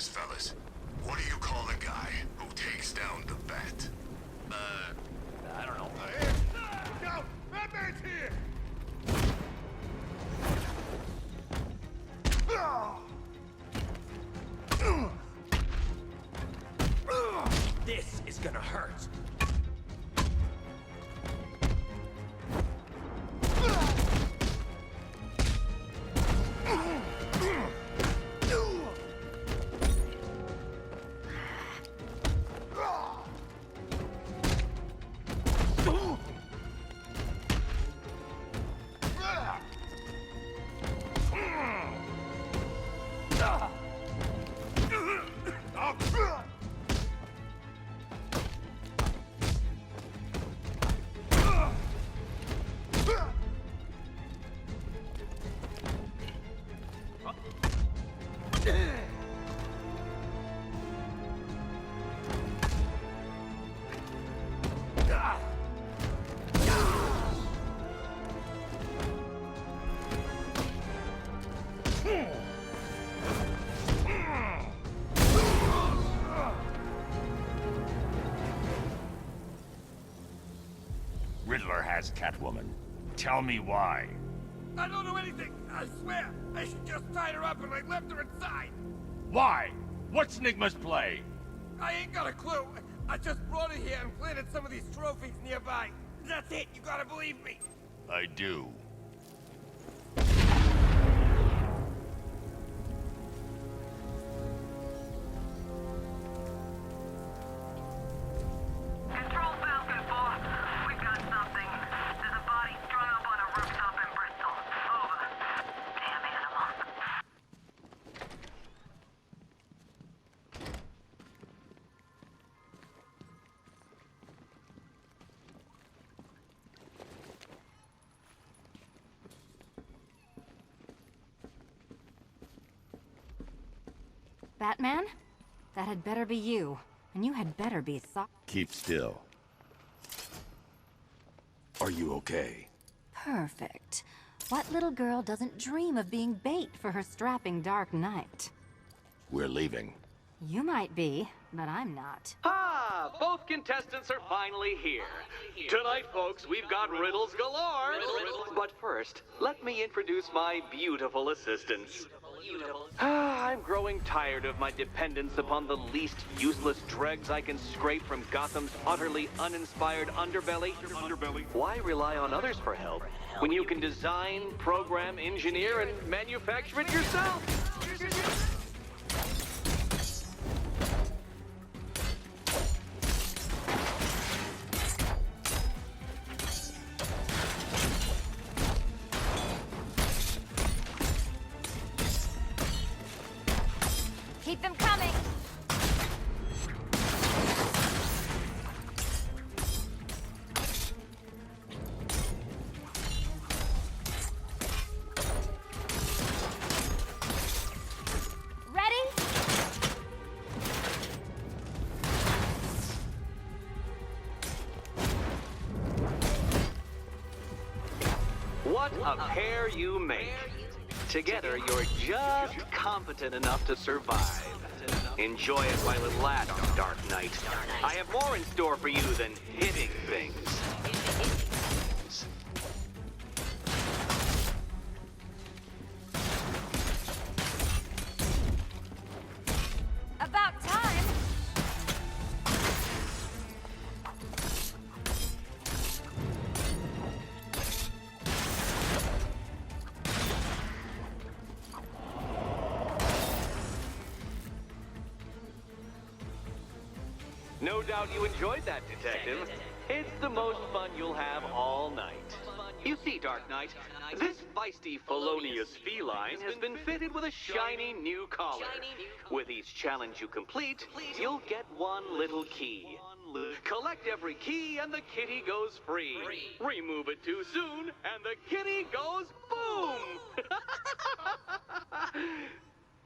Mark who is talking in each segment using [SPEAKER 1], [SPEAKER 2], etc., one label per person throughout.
[SPEAKER 1] answers, fellas. What do you call a guy who takes down the bat?
[SPEAKER 2] I don't know.
[SPEAKER 1] Look out! Batman's here!
[SPEAKER 2] This is gonna hurt.
[SPEAKER 3] Riddler has Catwoman. Tell me why.
[SPEAKER 4] I don't know anything, I swear. I just tied her up and I left her inside.
[SPEAKER 3] Why? What's Nigma's play?
[SPEAKER 4] I ain't got a clue. I just brought her here and planted some of these trophies nearby. That's it, you gotta believe me.
[SPEAKER 3] I do.
[SPEAKER 5] Control Falcon 4. We've got something. There's a body strung up on a rooftop in Bristol. Over. Damn animal.
[SPEAKER 6] Batman? That had better be you. And you had better be
[SPEAKER 7] Keep still. Are you okay?
[SPEAKER 6] perfect. What little girl doesn't dream of being bait for her strapping Dark Knight?
[SPEAKER 7] We're leaving.
[SPEAKER 6] You might be, but I'm not.
[SPEAKER 8] Ah, both contestants are finally here. Tonight, folks, we've got riddles galore. But first, let me introduce my beautiful assistants. I'm growing tired of my dependence upon the least useless dregs I can scrape from Gotham's utterly uninspired underbelly. Why rely on others for help when you can design, program, engineer, and manufacture it yourself?
[SPEAKER 6] Keep them coming! Ready?
[SPEAKER 8] What a pair you make. Together, you're just competent enough to survive. Enjoy it while it lasts, Dark Knight. I have more in store for you than hitting things.
[SPEAKER 6] About time!
[SPEAKER 8] No doubt you enjoyed that, Detective. It's the most fun you'll have all night. You see, Dark Knight, this feisty, felonious feline has been fitted with a shiny new collar. With each challenge you complete, you'll get one little key. Collect every key and the kitty goes free. Remove it too soon and the kitty goes boom!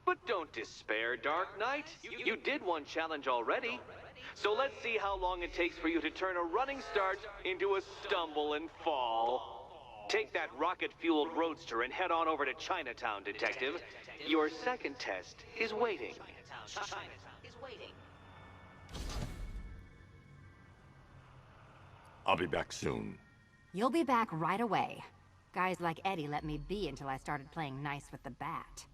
[SPEAKER 8] But don't despair, Dark Knight. You did one challenge already. So let's see how long it takes for you to turn a running start into a stumble and fall. Take that rocket-fueled roadster and head on over to Chinatown, Detective. Your second test is waiting. Chinatown is waiting.
[SPEAKER 7] I'll be back soon.
[SPEAKER 6] You'll be back right away. Guys like Eddie let me be until I started playing nice with the bat.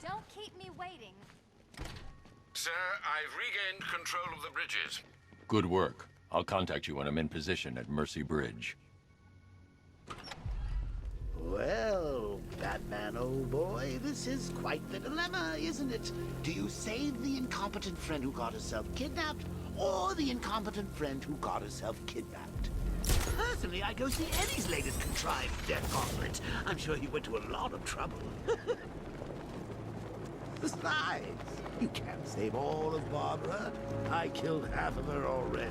[SPEAKER 6] Don't keep me waiting.
[SPEAKER 1] Sir, I've regained control of the bridges.
[SPEAKER 7] Good work. I'll contact you when I'm in position at Mercy Bridge.
[SPEAKER 9] Well, Batman, old boy, this is quite the dilemma, isn't it? Do you save the incompetent friend who got herself kidnapped, or the incompetent friend who got herself kidnapped? Personally, I go see Eddie's latest contrived death gauntlet. I'm sure he went to a lot of trouble. Besides, you can't save all of Barbara. I killed half of her already.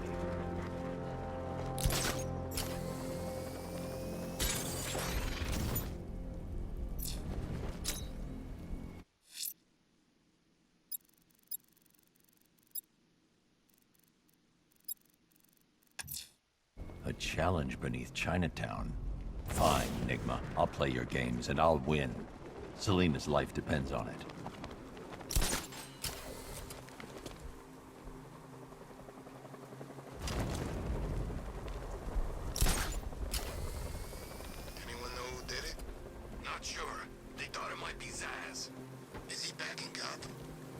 [SPEAKER 7] A challenge beneath Chinatown. Fine, Enigma. I'll play your games and I'll win. Selena's life depends on it.
[SPEAKER 1] Anyone know who did it? Not sure. They thought it might be Zaz. Is he backing up?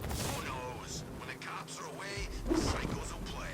[SPEAKER 1] Who knows? When the cops are away, the psychos will play.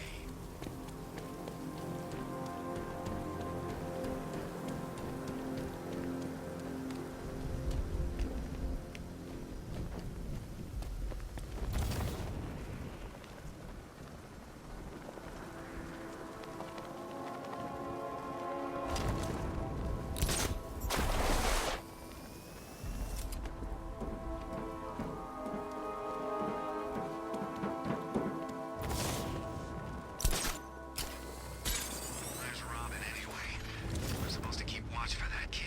[SPEAKER 1] Where's Robin anyway? We're supposed to keep watch for that kid.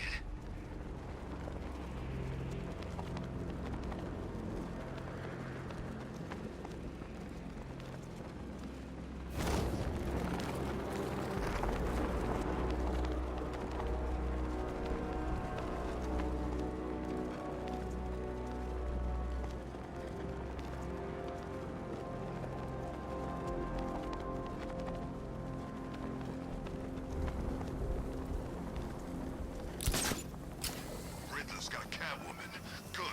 [SPEAKER 1] Riddler's got Catwomen. Good.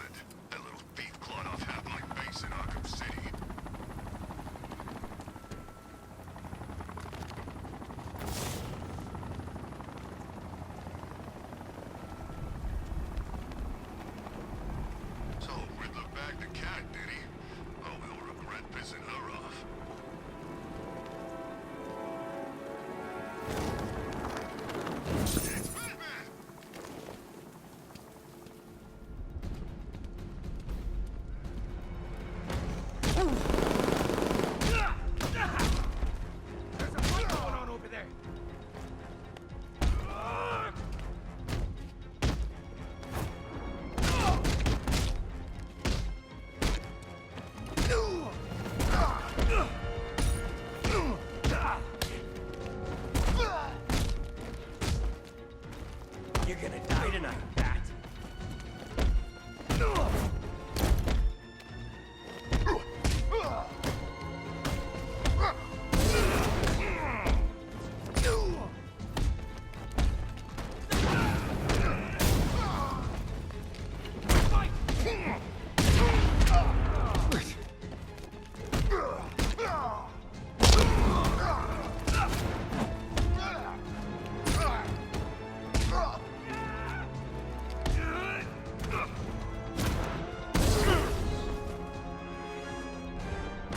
[SPEAKER 1] That little thief clawed off half my base in Arkham City. So, Riddler bagged the cat, did he? Oh, he'll regret pissing her off. It's Batman!
[SPEAKER 4] There's a fight going on over there.
[SPEAKER 2] You're gonna die tonight, Bat.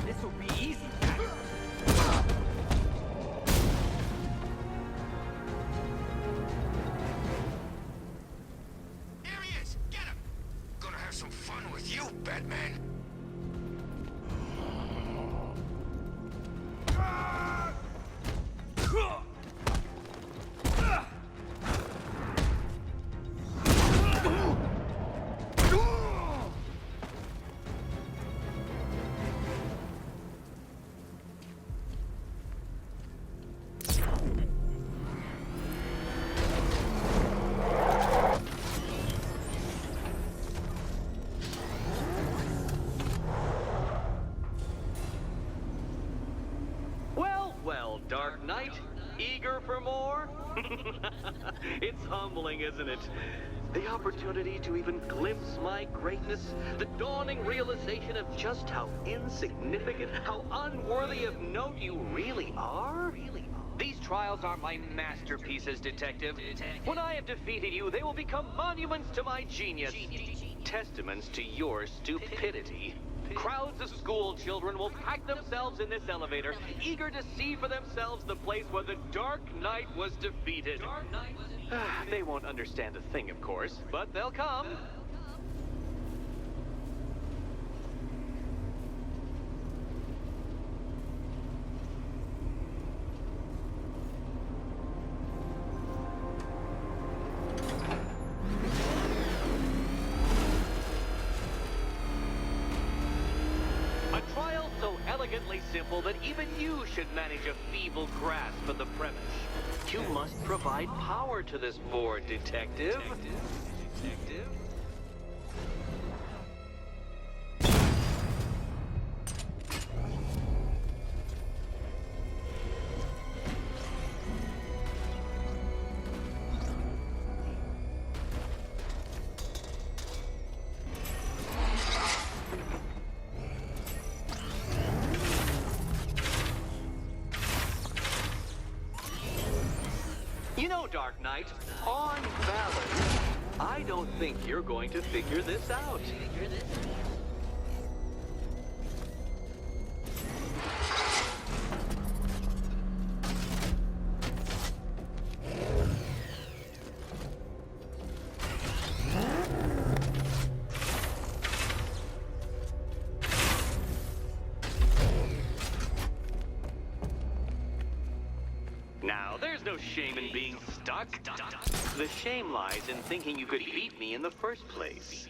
[SPEAKER 2] This'll be easy, Bat.
[SPEAKER 1] Here he is! Get him! Gonna have some fun with you, Batman.
[SPEAKER 8] Dark Knight? Eager for more? It's humbling, isn't it? The opportunity to even glimpse my greatness, the dawning realization of just how insignificant, how unworthy of note you really are? These trials are my masterpieces, Detective. When I have defeated you, they will become monuments to my genius, testaments to your stupidity. Crowds of school children will pack themselves in this elevator, eager to see for themselves the place where the Dark Knight was defeated. They won't understand a thing, of course, but they'll come. Simple that even you should manage a feeble grasp of the premise. You must provide power to this board, Detective. Detective? You know, Dark Knight, on balance, I don't think you're going to figure this out. Now, there's no shame in being stuck. The shame lies in thinking you could beat me in the first place.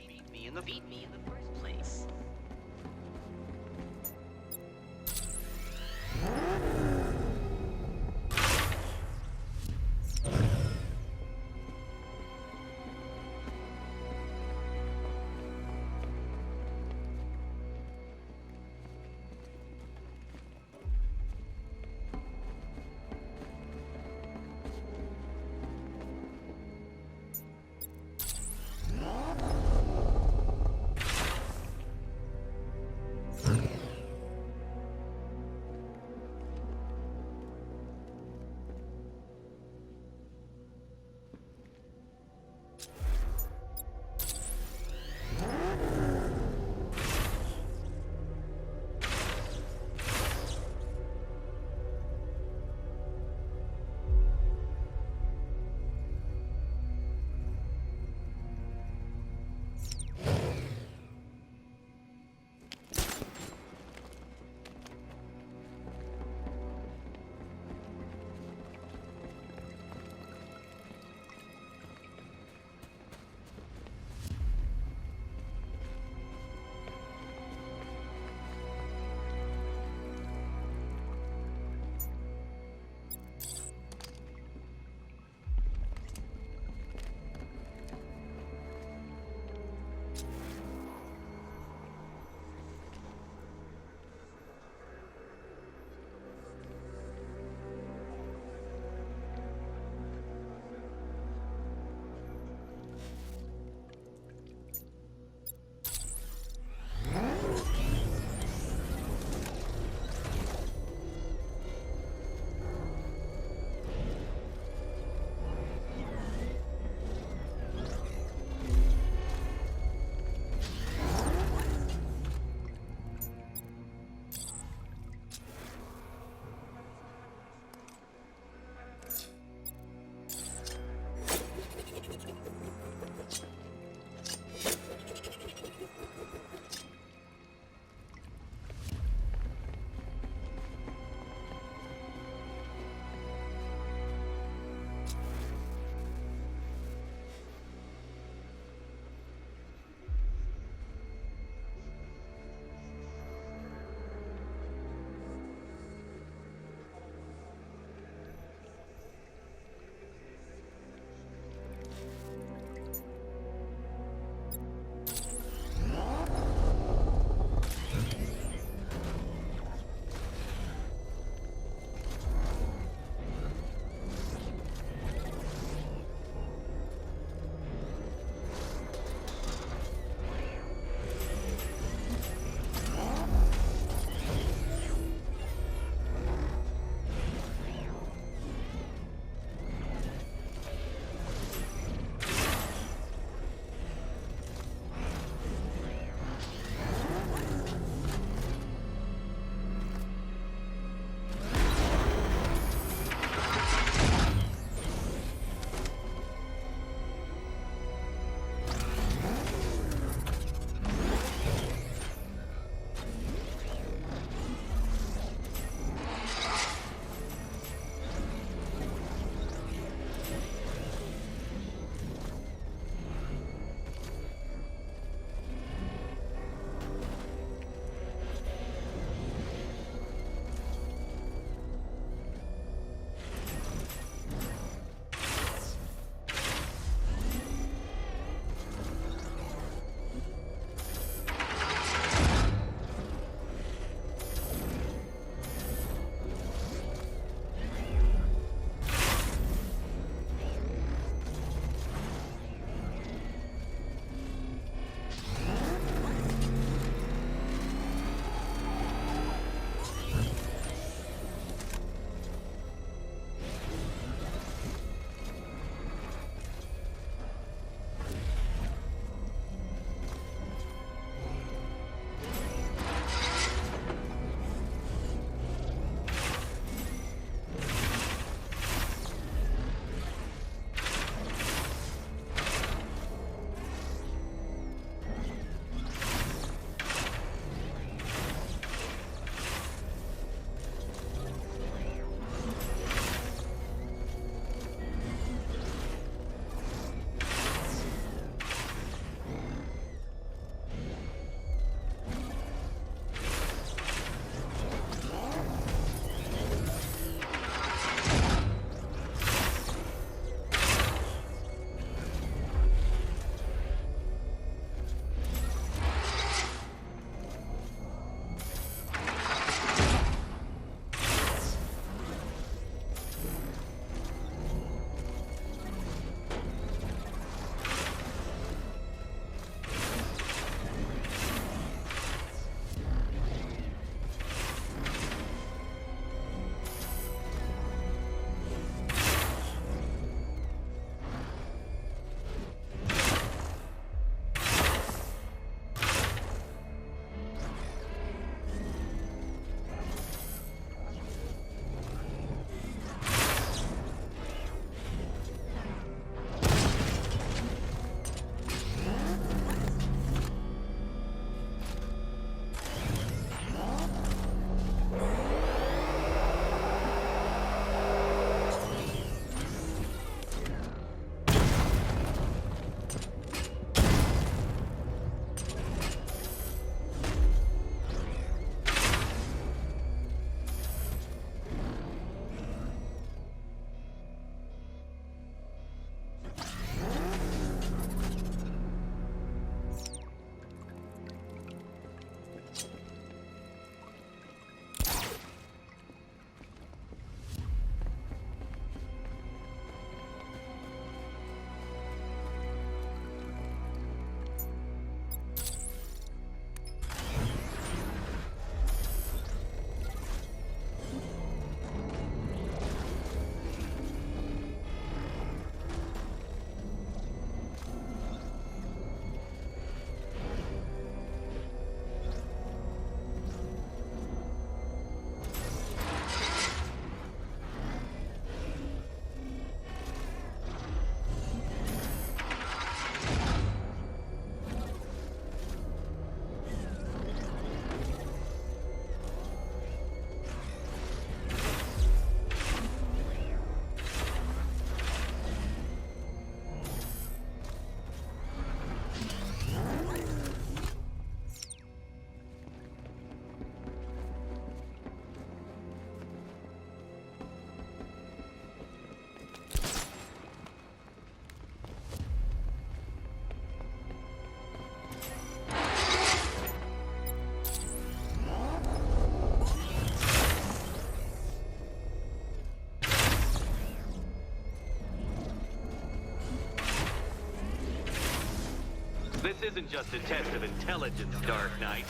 [SPEAKER 8] This isn't just a test of intelligence, Dark Knight.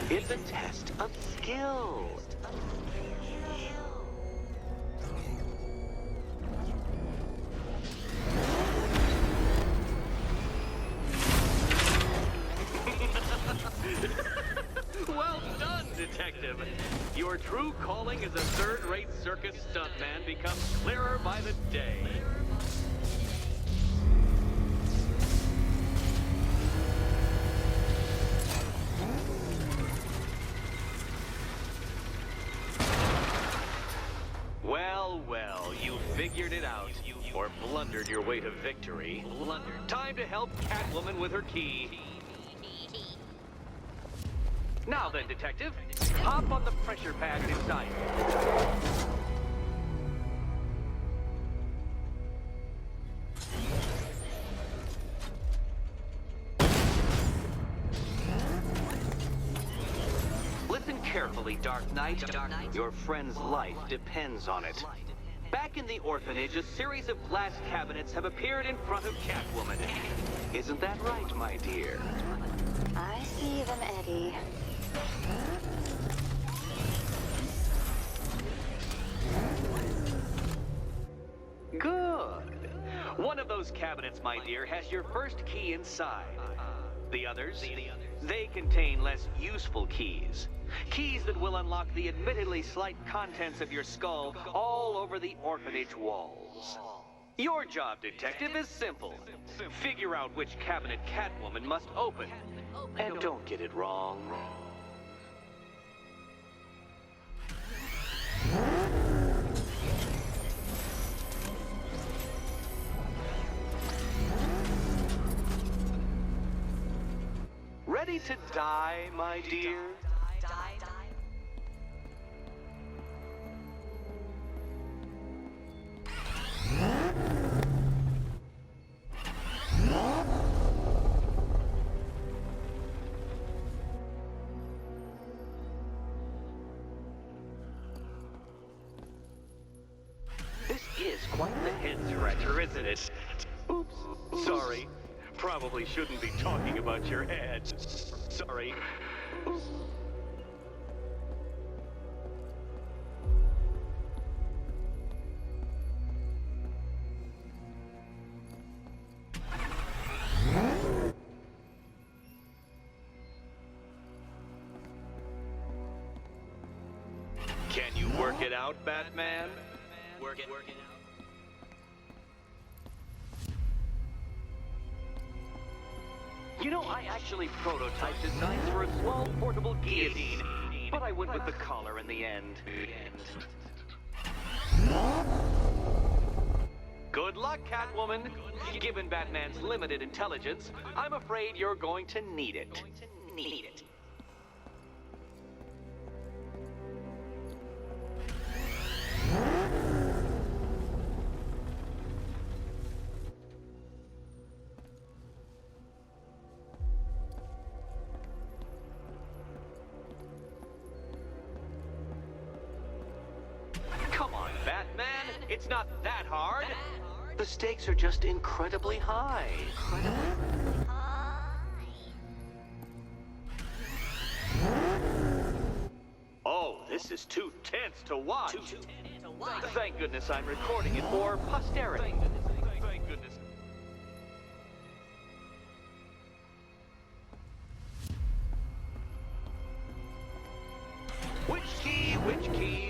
[SPEAKER 8] It's a test of skill. Well done, Detective. Your true calling as a third-rate circus stuntman becomes clearer by the day. Well, well, you figured it out. Or blundered your way to victory. Time to help Catwoman with her key. Now then, Detective, hop on the pressure pad inside. Listen carefully, Dark Knight. Your friend's life depends on it. Back in the orphanage, a series of glass cabinets have appeared in front of Catwoman. Isn't that right, my dear?
[SPEAKER 6] I see them, Eddie.
[SPEAKER 8] Good. One of those cabinets, my dear, has your first key inside. The others, they contain less useful keys. Keys that will unlock the admittedly slight contents of your skull all over the orphanage walls. Your job, Detective, is simple. Figure out which cabinet Catwoman must open. And don't get it wrong. Ready to die, my dear? This is quite the head scratcher, isn't it? Oops, sorry. Probably shouldn't be talking about your head. Sorry. Can you work it out, Batman? Work it out. You know, I actually prototyped designs for a small portable guillotine, but I went with the collar in the end. Good luck, Catwoman. Given Batman's limited intelligence, I'm afraid you're going to need it. Come on, Batman. It's not that hard. The stakes are just incredibly high. Oh, this is too tense to watch. Thank goodness I'm recording it for posterity. Thank goodness.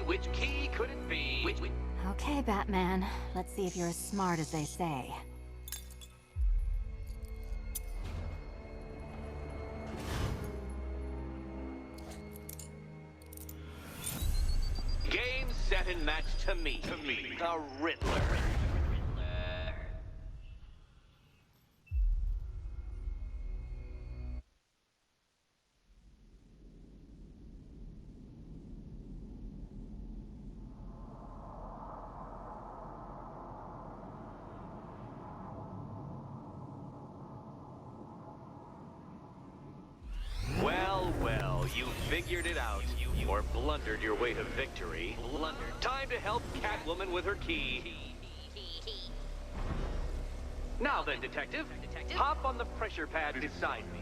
[SPEAKER 8] Which key could it be?
[SPEAKER 6] Okay, Batman. Let's see if you're as smart as they say.
[SPEAKER 8] Game, set, and match to me. The Riddler. Well, you figured it out. Or blundered your way to victory. Time to help Catwoman with her key. Now then, Detective, hop on the pressure pad beside me.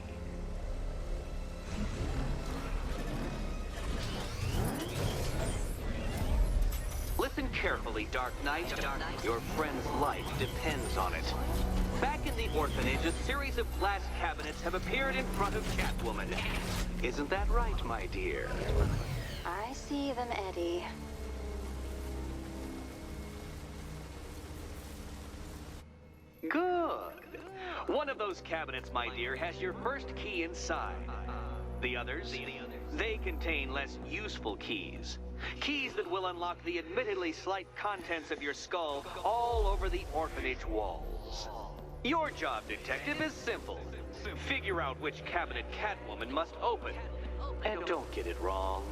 [SPEAKER 8] Listen carefully, Dark Knight. Your friend's life depends on it. Back in the orphanage, a series of glass cabinets have appeared in front of Catwoman. Isn't that right, my dear?
[SPEAKER 6] I see them, Eddie.
[SPEAKER 8] Good. One of those cabinets, my dear, has your first key inside. The others, they contain less useful keys. Keys that will unlock the admittedly slight contents of your skull all over the orphanage walls. Your job, detective, is simple. Figure out which cabinet Catwoman must open. And don't get it wrong.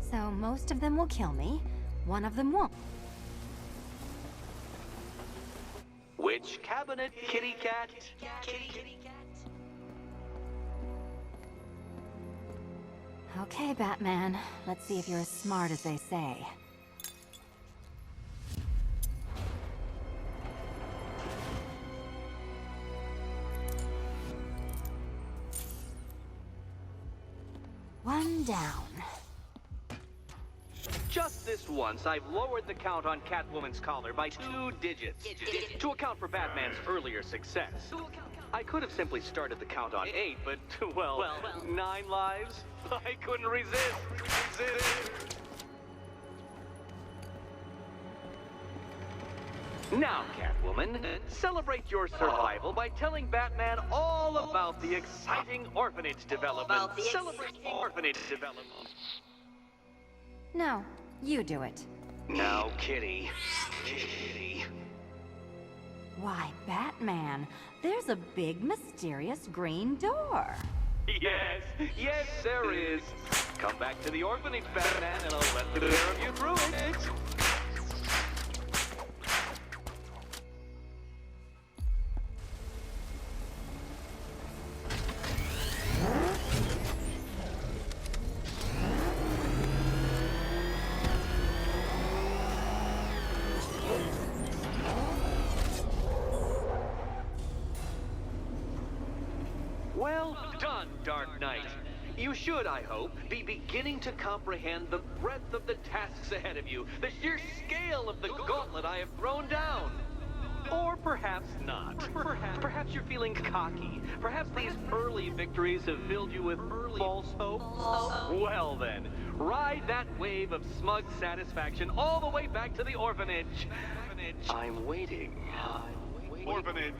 [SPEAKER 6] So most of them will kill me. One of them won't.
[SPEAKER 8] Which cabinet, kitty cat?
[SPEAKER 6] Okay, Batman. Let's see if you're as smart as they say. One down.
[SPEAKER 8] Just this once, I've lowered the count on Catwoman's collar by 2 digits to account for Batman's earlier success. I could have simply started the count on 8, but, well, 9 lives? I couldn't resist. Now, Catwoman, celebrate your survival by telling Batman all about the exciting orphanage development. Celebrate orphanage development.
[SPEAKER 6] No, you do it.
[SPEAKER 8] Now, Kitty. Kitty.
[SPEAKER 6] Why, Batman, there's a big, mysterious green door.
[SPEAKER 8] Yes, there is. Come back to the orphanage, Batman, and I'll let the pair of you through it. Well done, Dark Knight. You should, I hope, be beginning to comprehend the breadth of the tasks ahead of you, the sheer scale of the gauntlet I have thrown down. Or perhaps not. Perhaps you're feeling cocky. Perhaps these early victories have filled you with false hope. Well then, ride that wave of smug satisfaction all the way back to the orphanage. I'm waiting.
[SPEAKER 1] Orphanage.